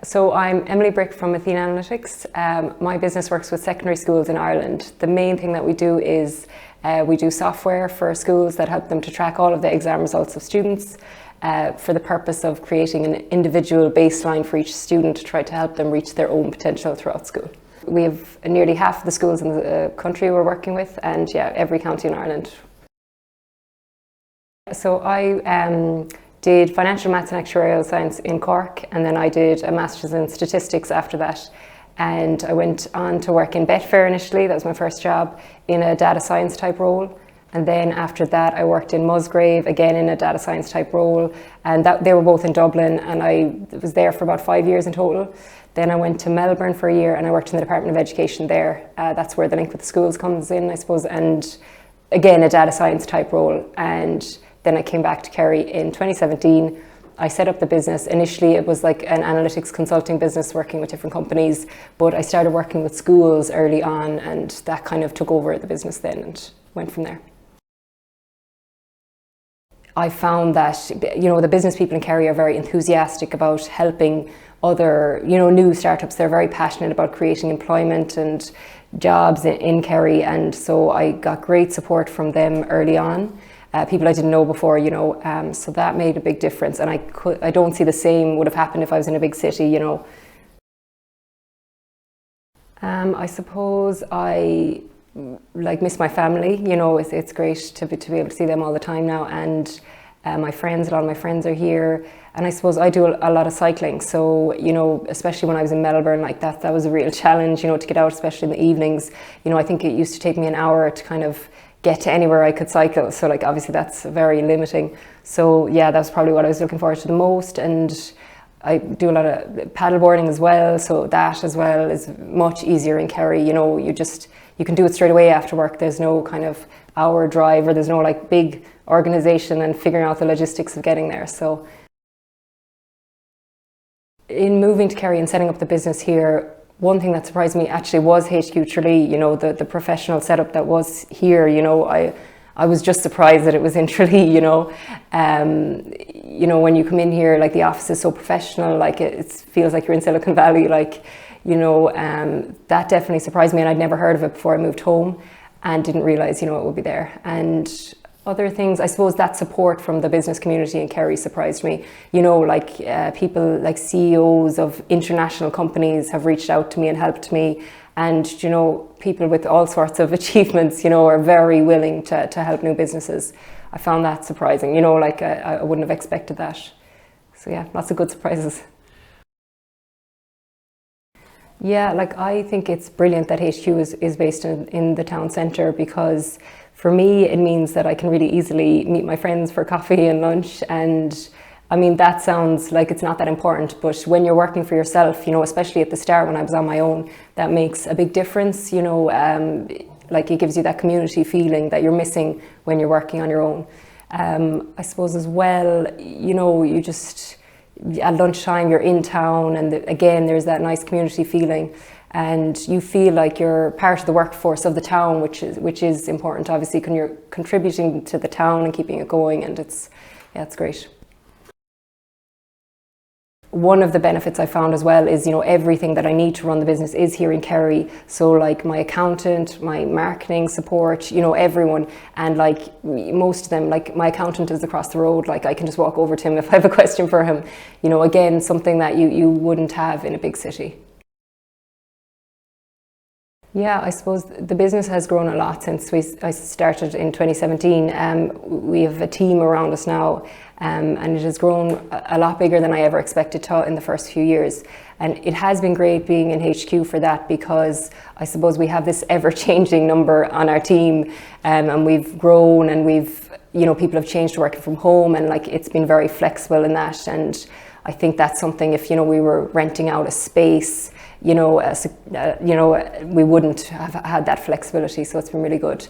So I'm Emily Brick from Athena Analytics. My business works with secondary schools in Ireland. The main thing that we do is we do software for schools that help them to track all of the exam results of students for the purpose of creating an individual baseline for each student to try to help them reach their own potential throughout school. We have nearly half of the schools in the country we're working with, and every county in Ireland. So I did financial maths and actuarial science in Cork, and then I did a master's in statistics after that. And I went on to work in Betfair initially. That was my first job in a data science type role. And then after that, I worked in Musgrave, again in a data science type role. And they were both in Dublin, and I was there for about 5 years in total. Then I went to Melbourne for a year, and I worked in the Department of Education there. That's where the link with the schools comes in, I suppose. And again, a data science type role. And then I came back to Kerry in 2017. I set up the business. Initially, it was like an analytics consulting business working with different companies, but I started working with schools early on, and that kind of took over the business then and went from there. I found that, the business people in Kerry are very enthusiastic about helping other, new startups. They're very passionate about creating employment and jobs in Kerry, and so I got great support from them early on. People I didn't know before, so that made a big difference. And I don't see the same would have happened if I was in a big city, I suppose I miss my family, it's great to be able to see them all the time now. And my friends, a lot of my friends are here. And I suppose I do a lot of cycling. So, especially when I was in Melbourne, that was a real challenge, to get out, especially in the evenings. I think it used to take me an hour to kind of get to anywhere I could cycle. So obviously that's very limiting. So that's probably what I was looking forward to the most. And I do a lot of paddleboarding as well. So that as well is much easier in Kerry. You can do it straight away after work. There's no kind of hour drive, or there's no big organization and figuring out the logistics of getting there. So in moving to Kerry and setting up the business here, one thing that surprised me actually was HQTralee, the professional setup that was here. I was just surprised that it was in Tralee, when you come in here, the office is so professional, it feels like you're in Silicon Valley, that definitely surprised me, and I'd never heard of it before I moved home and didn't realize, it would be there. And other things, I suppose that support from the business community in Kerry surprised me. People like CEOs of international companies have reached out to me and helped me. And, people with all sorts of achievements, are very willing to help new businesses. I found that surprising, I wouldn't have expected that. So lots of good surprises. I think it's brilliant that HQ is based in the town centre, because for me, it means that I can really easily meet my friends for coffee and lunch. And that sounds like it's not that important, but when you're working for yourself, especially at the start when I was on my own, that makes a big difference. It gives you that community feeling that you're missing when you're working on your own. I suppose as well, you just, at lunchtime, you're in town, and again, there's that nice community feeling. And you feel like you're part of the workforce of the town, which is important, obviously, when you're contributing to the town and keeping it going, and it's great. One of the benefits I found as well is, everything that I need to run the business is here in Kerry. So my accountant, my marketing support, everyone, and most of them, my accountant is across the road. I can just walk over to him if I have a question for him. Again, something that you wouldn't have in a big city. I suppose the business has grown a lot since I started in 2017. We have a team around us now, and it has grown a lot bigger than I ever expected to in the first few years. And it has been great being in HQ for that, because I suppose we have this ever-changing number on our team, and we've grown, and people have changed to working from home, and it's been very flexible in that. And I think that's something, if we were renting out a space, we wouldn't have had that flexibility. So it's been really good.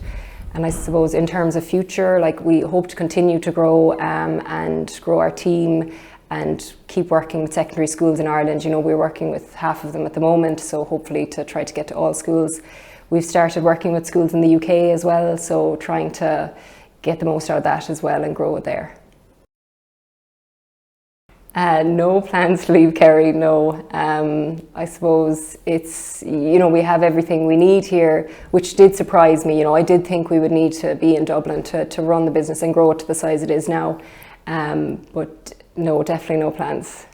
And I suppose in terms of future, we hope to continue to grow and grow our team and keep working with secondary schools in Ireland. We're working with half of them at the moment, so hopefully to try to get to all schools. We've started working with schools in the UK as well, so trying to get the most out of that as well and grow it there. No plans to leave Kerry, no. I suppose it's, we have everything we need here, which did surprise me. I did think we would need to be in Dublin to run the business and grow it to the size it is now. But no, definitely no plans.